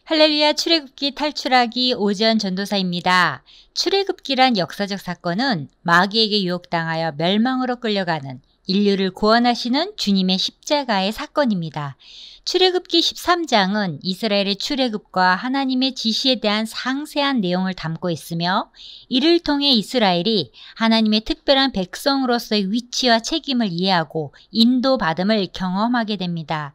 할렐루야 출애굽기 탈출하기 오전 전도사입니다. 출애굽기란 역사적 사건은 마귀에게 유혹당하여 멸망으로 끌려가는 인류를 구원하시는 주님의 십자가의 사건입니다. 출애굽기 13장은 이스라엘의 출애굽과 하나님의 지시에 대한 상세한 내용을 담고 있으며 이를 통해 이스라엘이 하나님의 특별한 백성으로서의 위치와 책임을 이해하고 인도받음을 경험하게 됩니다.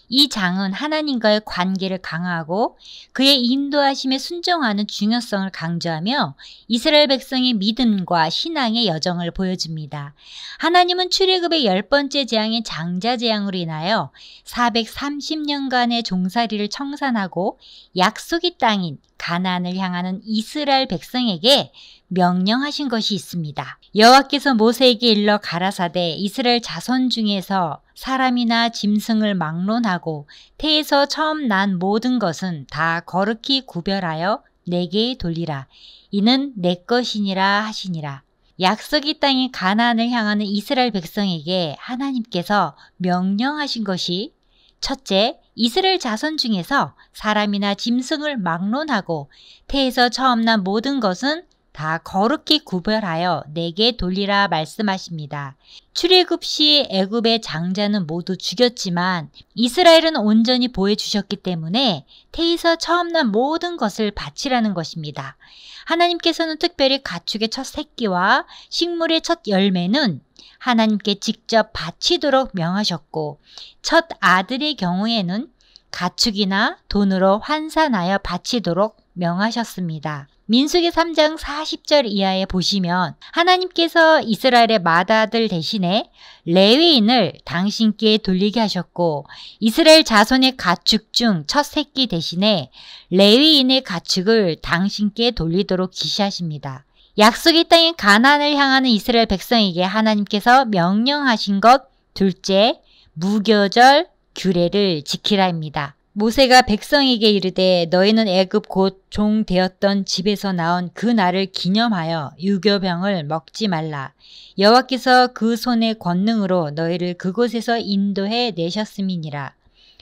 이 장은 하나님과의 관계를 강화하고 그의 인도하심에 순종하는 중요성을 강조하며 이스라엘 백성의 믿음과 신앙의 여정을 보여줍니다. 하나님은 출애굽의 10번째 재앙인 장자재앙으로 인하여 430년간의 종살이를 청산하고 약속의 땅인 가나안을 향하는 이스라엘 백성에게 명령하신 것이 있습니다. 여호와께서 모세에게 일러 가라사대 이스라엘 자손 중에서 사람이나 짐승을 막론하고 태에서 처음 난 모든 것은 다 거룩히 구별하여 내게 돌리라. 이는 내 것이니라 하시니라. 약속의 땅인 가나안을 향하는 이스라엘 백성에게 하나님께서 명령하신 것이 첫째, 이스라엘 자손 중에서 사람이나 짐승을 막론하고 태에서 처음 난 모든 것은 다 거룩히 구별하여 내게 돌리라 말씀하십니다. 출애굽 시 애굽의 장자는 모두 죽였지만 이스라엘은 온전히 보호해주셨기 때문에 태에서 처음 난 모든 것을 바치라는 것입니다. 하나님께서는 특별히 가축의 첫 새끼와 식물의 첫 열매는 하나님께 직접 바치도록 명하셨고 첫 아들의 경우에는 가축이나 돈으로 환산하여 바치도록 명하셨습니다. 민수기 3장 40절 이하에 보시면 하나님께서 이스라엘의 맏아들 대신에 레위인을 당신께 돌리게 하셨고 이스라엘 자손의 가축 중 첫 새끼 대신에 레위인의 가축을 당신께 돌리도록 지시하십니다. 약속의 땅인 가나안을 향하는 이스라엘 백성에게 하나님께서 명령하신 것 둘째, 무교절 규례를 지키라입니다. 모세가 백성에게 이르되 너희는 애굽 곧 종 되었던 집에서 나온 그 날을 기념하여 유교병을 먹지 말라. 여호와께서 그 손의 권능으로 너희를 그곳에서 인도해 내셨음이니라.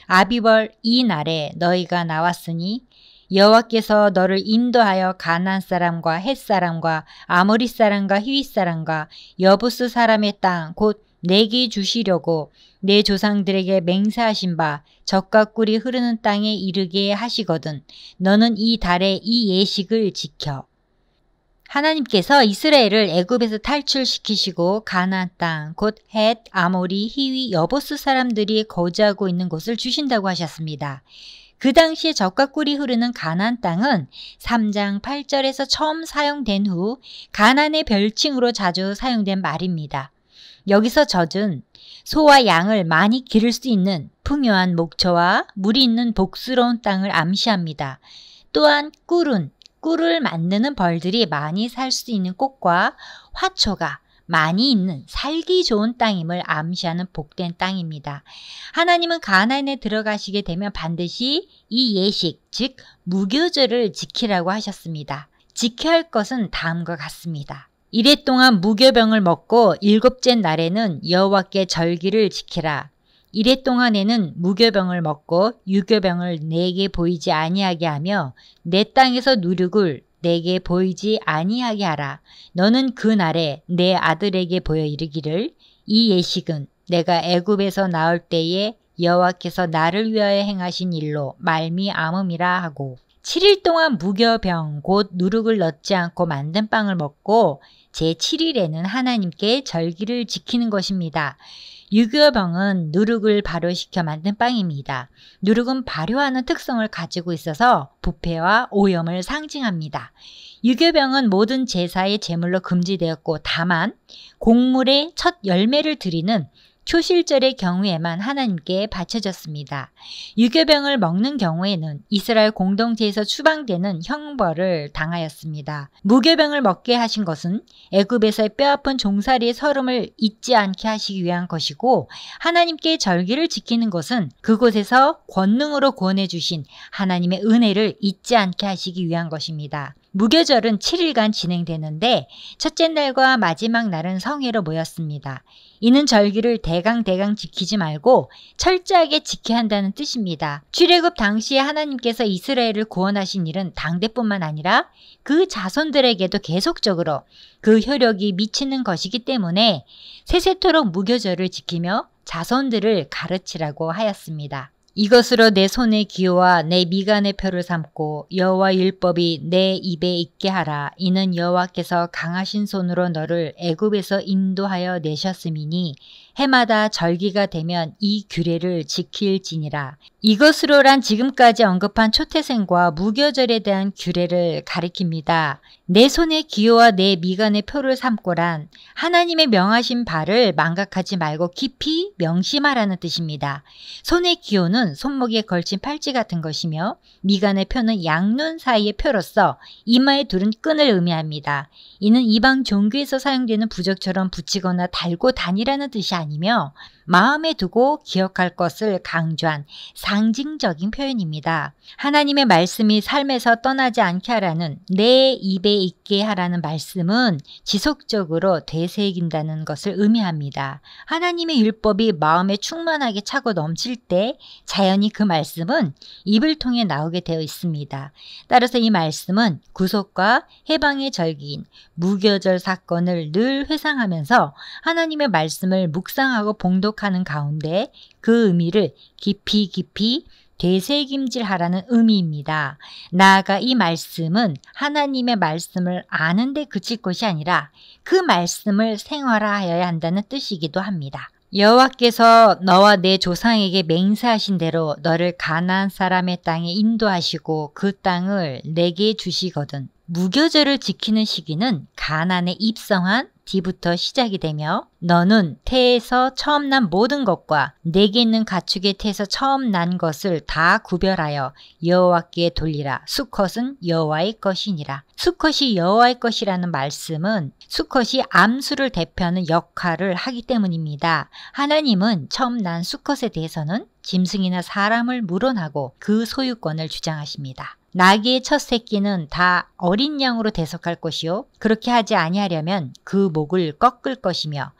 아비벌 이 날에 너희가 나왔으니 여호와께서 너를 인도하여 가나안 사람과 헷 사람과 아모리 사람과 히윗 사람과 여부스 사람의 땅 곧 내게 주시려고 내 조상들에게 맹세하신 바 젖과 꿀이 흐르는 땅에 이르게 하시거든 너는 이 달에 이 예식을 지켜. 하나님께서 이스라엘을 애굽에서 탈출시키시고 가나안 땅 곧 헷, 아모리, 히위, 여부스 사람들이 거주하고 있는 곳을 주신다고 하셨습니다. 그 당시에 젖과 꿀이 흐르는 가나안 땅은 3장 8절에서 처음 사용된 후 가나안의 별칭으로 자주 사용된 말입니다. 여기서 젖은 소와 양을 많이 기를 수 있는 풍요한 목초와 물이 있는 복스러운 땅을 암시합니다. 또한 꿀은 꿀을 만드는 벌들이 많이 살 수 있는 꽃과 화초가 많이 있는 살기 좋은 땅임을 암시하는 복된 땅입니다. 하나님은 가나안에 들어가시게 되면 반드시 이 예식, 즉 무교절을 지키라고 하셨습니다. 지켜야 할 것은 다음과 같습니다. 이래 동안 무교병을 먹고 일곱째 날에는 여호와께 절기를 지키라. 이래 동안에는 무교병을 먹고 유교병을 내게 보이지 아니하게 하며 내 땅에서 누룩을 내게 보이지 아니하게 하라. 너는 그 날에 내 아들에게 보여 이르기를 이 예식은 내가 애굽에서 나올 때에 여호와께서 나를 위하여 행하신 일로 말미암음이라 하고 7일 동안 무교병 곧 누룩을 넣지 않고 만든 빵을 먹고 제7일에는 하나님께 절기를 지키는 것입니다. 유교병은 누룩을 발효시켜 만든 빵입니다. 누룩은 발효하는 특성을 가지고 있어서 부패와 오염을 상징합니다. 유교병은 모든 제사의 제물로 금지되었고 다만 곡물의 첫 열매를 드리는 초실절의 경우에만 하나님께 바쳐졌습니다. 유교병을 먹는 경우에는 이스라엘 공동체에서 추방되는 형벌을 당하였습니다. 무교병을 먹게 하신 것은 애굽에서의 뼈아픈 종살이의 서름을 잊지 않게 하시기 위한 것이고 하나님께 절기를 지키는 것은 그곳에서 권능으로 구원해 주신 하나님의 은혜를 잊지 않게 하시기 위한 것입니다. 무교절은 7일간 진행되는데 첫째 날과 마지막 날은 성회로 모였습니다. 이는 절기를 대강 지키지 말고 철저하게 지켜야 한다는 뜻입니다. 출애굽 당시에 하나님께서 이스라엘을 구원하신 일은 당대뿐만 아니라 그 자손들에게도 계속적으로 그 효력이 미치는 것이기 때문에 세세토록 무교절을 지키며 자손들을 가르치라고 하였습니다. 이것으로 내 손의 기호와 내 미간의 표를 삼고 여호와 율법이 내 입에 있게 하라. 이는 여호와께서 강하신 손으로 너를 애굽에서 인도하여 내셨음이니 해마다 절기가 되면 이 규례를 지킬지니라. 이것으로란 지금까지 언급한 초태생과 무교절에 대한 규례를 가리킵니다. 내 손의 기호와 내 미간의 표를 삼고란 하나님의 명하신 바를 망각하지 말고 깊이 명심하라는 뜻입니다. 손의 기호는 손목에 걸친 팔찌 같은 것이며 미간의 표는 양눈 사이의 표로서 이마에 두른 끈을 의미합니다. 이는 이방 종교에서 사용되는 부적처럼 붙이거나 달고 다니라는 뜻이 아니며 마음에 두고 기억할 것을 강조한 상징적인 표현입니다. 하나님의 말씀이 삶에서 떠나지 않게 하라는 내 입에 있게 하라는 말씀은 지속적으로 되새긴다는 것을 의미합니다. 하나님의 율법이 마음에 충만하게 차고 넘칠 때 자연히 그 말씀은 입을 통해 나오게 되어 있습니다. 따라서 이 말씀은 구속과 해방의 절기인 무교절 사건을 늘 회상하면서 하나님의 말씀을 묵상하고 봉독하는 가운데 그 의미를 깊이 되새김질하라는 의미입니다. 나아가 이 말씀은 하나님의 말씀을 아는 데 그칠 것이 아니라 그 말씀을 생활화하여야 한다는 뜻이기도 합니다. 여호와께서 너와 내 조상에게 맹세하신 대로 너를 가나안 사람의 땅에 인도하시고 그 땅을 내게 주시거든. 무교절을 지키는 시기는 가나안에 입성한 뒤부터 시작이 되며 너는 태에서 처음 난 모든 것과 내게 있는 가축의 태에서 처음 난 것을 다 구별하여 여호와께 돌리라. 수컷은 여호와의 것이니라. 수컷이 여호와의 것이라는 말씀은 수컷이 암수를 대표하는 역할을 하기 때문입니다. 하나님은 처음 난 수컷에 대해서는 짐승이나 사람을 물어나고 그 소유권을 주장하십니다. 나귀의 첫 새끼는 다 어린 양으로 대속할 것이요 그렇게 하지 아니하려면 그 목을 꺾을 것이며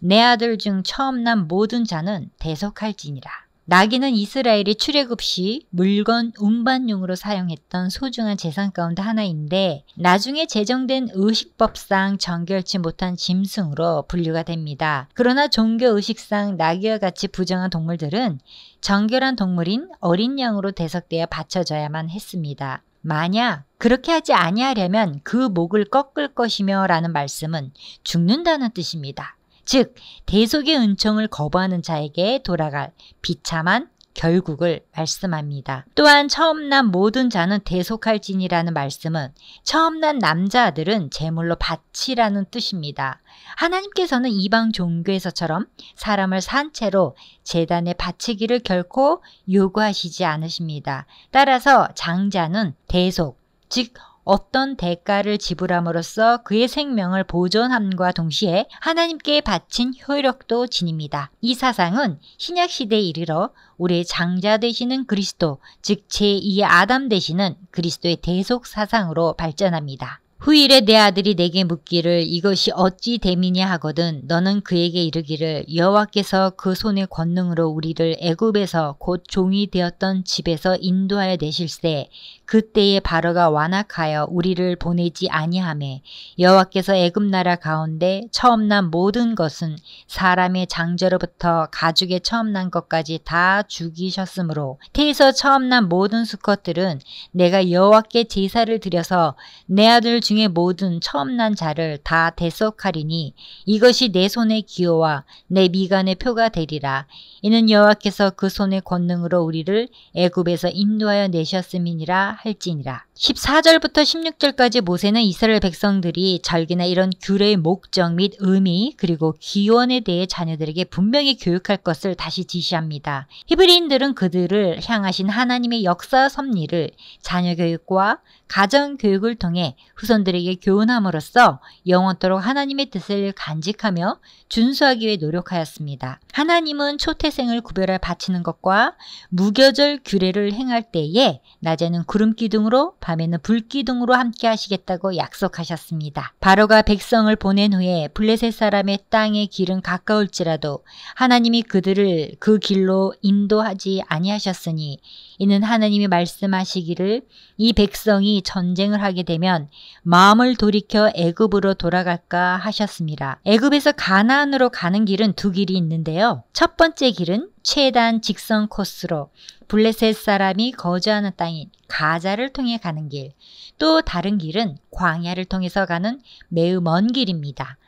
내 아들 중 처음 난 모든 자는 대속할지니라. 나귀는 이스라엘이 출애굽 시 물건 운반용으로 사용했던 소중한 재산 가운데 하나인데 나중에 제정된 의식법상 정결치 못한 짐승으로 분류가 됩니다. 그러나 종교 의식상 나귀와 같이 부정한 동물들은 정결한 동물인 어린 양으로 대속되어 바쳐져야만 했습니다. 만약 그렇게 하지 아니하려면 그 목을 꺾을 것이며 라는 말씀은 죽는다는 뜻입니다. 즉 대속의 은총을 거부하는 자에게 돌아갈 비참한 결국을 말씀합니다. 또한 처음 난 모든 자는 대속할지니라는 말씀은 처음 난 남자아들은 제물로 바치라는 뜻입니다. 하나님께서는 이방 종교에서처럼 사람을 산채로 제단에 바치기를 결코 요구하시지 않으십니다. 따라서 장자는 대속, 즉 어떤 대가를 지불함으로써 그의 생명을 보존함과 동시에 하나님께 바친 효력도 지닙니다. 이 사상은 신약시대에 이르러 우리의 장자 되시는 그리스도, 즉 제2의 아담 되시는 그리스도의 대속 사상으로 발전합니다. 후일에 내 아들이 내게 묻기를 이것이 어찌 됨이냐 하거든 너는 그에게 이르기를 여호와께서 그 손의 권능으로 우리를 애굽에서 곧 종이 되었던 집에서 인도하여 내실세 그때에 바로가 완악하여 우리를 보내지 아니하매 여호와께서 애굽 나라 가운데 처음 난 모든 것은 사람의 장자로부터 가죽의 처음 난 것까지 다 죽이셨으므로 태에서 처음 난 모든 수컷들은 내가 여호와께 제사를 드려서 내 아들 중에 모든 처음 난 자를 다 대속하리니 이것이 내 손의 기호와 내 미간의 표가 되리라. 이는 여호와께서 그 손의 권능으로 우리를 애굽에서 인도하여 내셨음이니라 할지니라. 14절부터 16절까지 모세는 이스라엘 백성들이 절기나 이런 규례의 목적 및 의미 그리고 기원에 대해 자녀들에게 분명히 교육할 것을 다시 지시합니다. 히브리인들은 그들을 향하신 하나님의 역사 섭리를 자녀 교육과 가정 교육을 통해 후손 후손들에게 교훈함으로써 영원토록 하나님의 뜻을 간직하며 준수하기 위해 노력하였습니다. 하나님은 초태생을 구별하여 바치는 것과 무교절 규례를 행할 때에 낮에는 구름기둥으로 밤에는 불기둥으로 함께 하시겠다고 약속하셨습니다. 바로가 백성을 보낸 후에 블레셋 사람의 땅의 길은 가까울지라도 하나님이 그들을 그 길로 인도하지 아니하셨으니 이는 하나님이 말씀하시기를 이 백성이 전쟁을 하게 되면 마음을 돌이켜 애굽으로 돌아갈까 하셨습니다. 애굽에서 가나안으로 가는 길은 두 길이 있는데요. 첫 번째 길은 최단 직선 코스로 블레셋 사람이 거주하는 땅인 가자를 통해 가는 길, 또 다른 길은 광야를 통해서 가는 매우 먼 길입니다.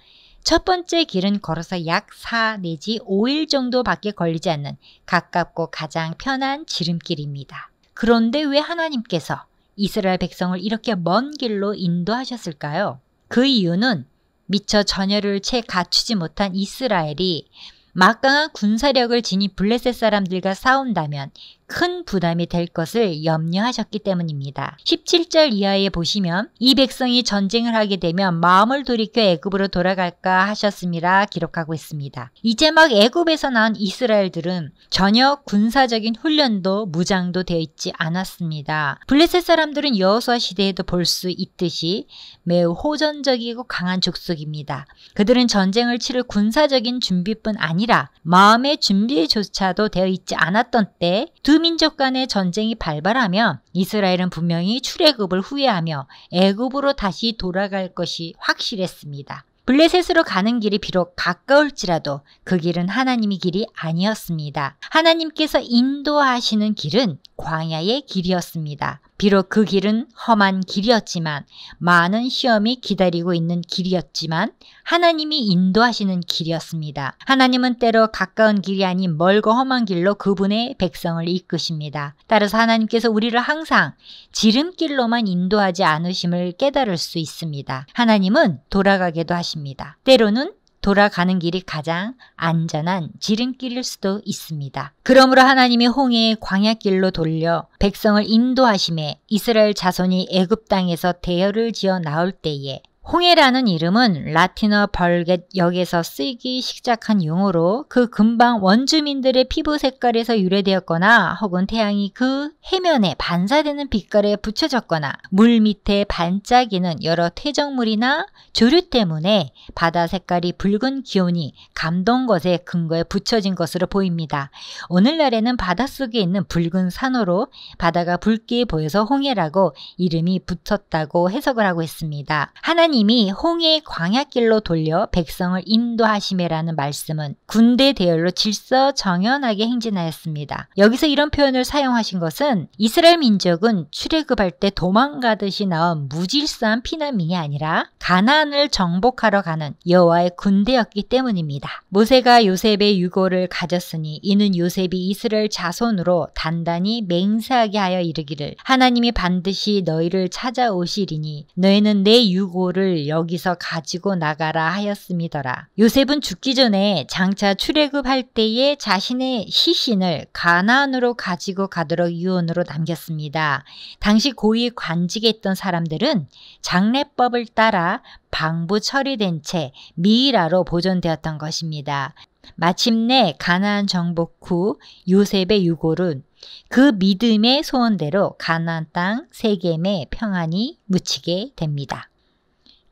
첫 번째 길은 걸어서 약 4 내지 5일 정도밖에 걸리지 않는 가깝고 가장 편한 지름길입니다. 그런데 왜 하나님께서 이스라엘 백성을 이렇게 먼 길로 인도하셨을까요? 그 이유는 미처 전열을 채 갖추지 못한 이스라엘이 막강한 군사력을 지닌 블레셋 사람들과 싸운다면 큰 부담이 될 것을 염려하셨기 때문입니다. 17절 이하에 보시면 이 백성이 전쟁을 하게 되면 마음을 돌이켜 애굽으로 돌아갈까 하셨음이라 기록하고 있습니다. 이제 막 애굽에서 나온 이스라엘들은 전혀 군사적인 훈련도 무장도 되어 있지 않았습니다. 블레셋 사람들은 여호수아 시대에도 볼 수 있듯이 매우 호전적이고 강한 족속입니다. 그들은 전쟁을 치를 군사적인 준비뿐 아니라 마음의 준비조차도 되어 있지 않았던 때 두 민족 간의 전쟁이 발발하면 이스라엘은 분명히 출애굽을 후회하며 애굽으로 다시 돌아갈 것이 확실했습니다. 블레셋으로 가는 길이 비록 가까울지라도 그 길은 하나님의 길이 아니었습니다. 하나님께서 인도하시는 길은 광야의 길이었습니다. 비록 그 길은 험한 길이었지만 많은 시험이 기다리고 있는 길이었지만 하나님이 인도하시는 길이었습니다. 하나님은 때로 가까운 길이 아닌 멀고 험한 길로 그분의 백성을 이끄십니다. 따라서 하나님께서 우리를 항상 지름길로만 인도하지 않으심을 깨달을 수 있습니다. 하나님은 돌아가게도 하십니다. 때로는 돌아가는 길이 가장 안전한 지름길일 수도 있습니다. 그러므로 하나님이 홍해의 광야길로 돌려 백성을 인도하심에 이스라엘 자손이 애굽 땅에서 대열을 지어 나올 때에 홍해라는 이름은 라틴어 벌겟역에서 쓰이기 시작한 용어로 그 근방 원주민들의 피부 색깔에서 유래되었거나 혹은 태양이 그 해면에 반사되는 빛깔에 붙여졌거나 물 밑에 반짝이는 여러 퇴적물이나 조류 때문에 바다 색깔이 붉은 기온이 감동것의 근거에 붙여진 것으로 보입니다. 오늘날에는 바닷속에 있는 붉은 산호로 바다가 붉게 보여서 홍해라고 이름이 붙었다고 해석을 하고 있습니다. 하나님이 홍해의 광야길로 돌려 백성을 인도하시매라는 말씀은 군대 대열로 질서정연하게 행진하였습니다. 여기서 이런 표현을 사용하신 것은 이스라엘 민족은 출애굽할 때 도망가듯이 나온 무질서한 피난민이 아니라 가나안을 정복하러 가는 여호와의 군대였기 때문입니다. 모세가 요셉의 유고를 가졌으니 이는 요셉이 이스라엘 자손으로 단단히 맹세하게 하여 이르기를 하나님이 반드시 너희를 찾아오시리니 너희는 내 유고를 여기서 가지고 나가라 하였음이더라. 요셉은 죽기 전에 장차 출애굽할 때에 자신의 시신을 가나안으로 가지고 가도록 유언으로 남겼습니다. 당시 고위 관직에 있던 사람들은 장례법을 따라 방부 처리된 채 미이라로 보존되었던 것입니다. 마침내 가나안 정복 후 요셉의 유골은 그 믿음의 소원대로 가나안 땅 세겜에 평안히 묻히게 됩니다.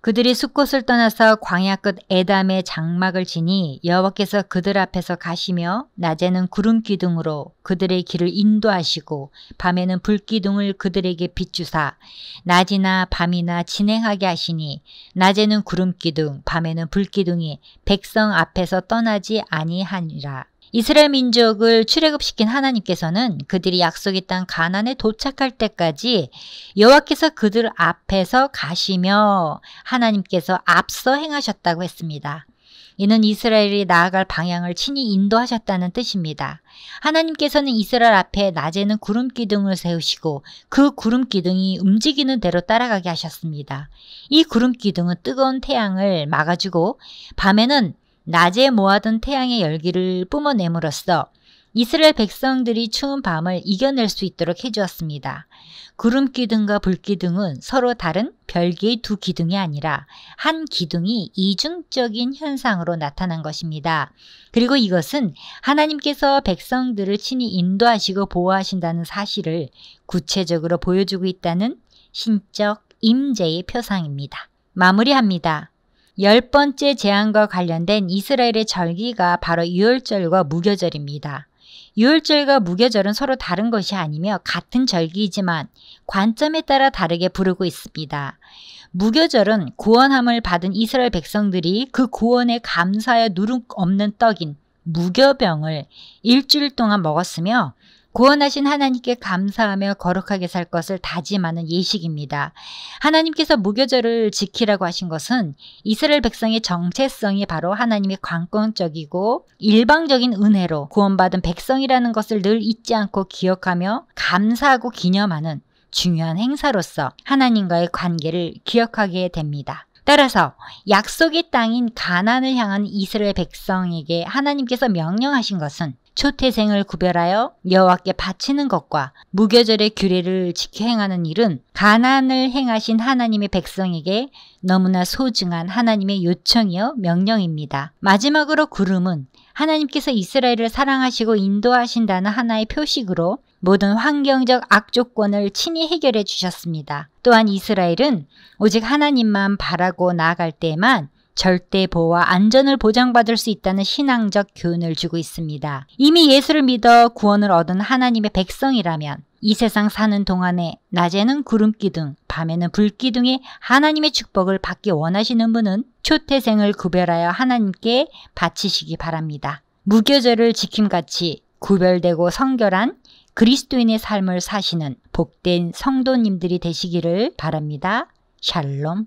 그들이 숫곳을 떠나서 광야 끝 에담에 장막을 지니 여호와께서 그들 앞에서 가시며 낮에는 구름 기둥으로 그들의 길을 인도하시고 밤에는 불기둥을 그들에게 비추사 낮이나 밤이나 진행하게 하시니 낮에는 구름 기둥 밤에는 불기둥이 백성 앞에서 떠나지 아니하니라. 이스라엘 민족을 출애굽시킨 하나님께서는 그들이 약속의 땅 가나안에 도착할 때까지 여호와께서 그들 앞에서 가시며 하나님께서 앞서 행하셨다고 했습니다. 이는 이스라엘이 나아갈 방향을 친히 인도하셨다는 뜻입니다. 하나님께서는 이스라엘 앞에 낮에는 구름 기둥을 세우시고 그 구름 기둥이 움직이는 대로 따라가게 하셨습니다. 이 구름 기둥은 뜨거운 태양을 막아주고 밤에는 낮에 모아둔 태양의 열기를 뿜어냄으로써 이스라엘 백성들이 추운 밤을 이겨낼 수 있도록 해주었습니다. 구름 기둥과 불 기둥은 서로 다른 별개의 두 기둥이 아니라 한 기둥이 이중적인 현상으로 나타난 것입니다. 그리고 이것은 하나님께서 백성들을 친히 인도하시고 보호하신다는 사실을 구체적으로 보여주고 있다는 신적 임재의 표상입니다. 마무리합니다. 10번째 재앙과 관련된 이스라엘의 절기가 바로 유월절과 무교절입니다. 유월절과 무교절은 서로 다른 것이 아니며 같은 절기이지만 관점에 따라 다르게 부르고 있습니다. 무교절은 구원함을 받은 이스라엘 백성들이 그 구원에 감사하여 누룩 없는 떡인 무교병을 일주일 동안 먹었으며 구원하신 하나님께 감사하며 거룩하게 살 것을 다짐하는 예식입니다. 하나님께서 무교절을 지키라고 하신 것은 이스라엘 백성의 정체성이 바로 하나님의 관건적이고 일방적인 은혜로 구원받은 백성이라는 것을 늘 잊지 않고 기억하며 감사하고 기념하는 중요한 행사로서 하나님과의 관계를 기억하게 됩니다. 따라서 약속의 땅인 가나안을 향한 이스라엘 백성에게 하나님께서 명령하신 것은 초태생을 구별하여 여호와께 바치는 것과 무교절의 규례를 지켜 행하는 일은 가나안을 행하신 하나님의 백성에게 너무나 소중한 하나님의 요청이요 명령입니다. 마지막으로 구름은 하나님께서 이스라엘을 사랑하시고 인도하신다는 하나의 표식으로 모든 환경적 악조건을 친히 해결해 주셨습니다. 또한 이스라엘은 오직 하나님만 바라고 나아갈 때에만 절대 보호와 안전을 보장받을 수 있다는 신앙적 교훈을 주고 있습니다. 이미 예수를 믿어 구원을 얻은 하나님의 백성이라면 이 세상 사는 동안에 낮에는 구름기둥, 밤에는 불기둥의 하나님의 축복을 받기 원하시는 분은 초태생을 구별하여 하나님께 바치시기 바랍니다. 무교절을 지킴같이 구별되고 성결한 그리스도인의 삶을 사시는 복된 성도님들이 되시기를 바랍니다. 샬롬.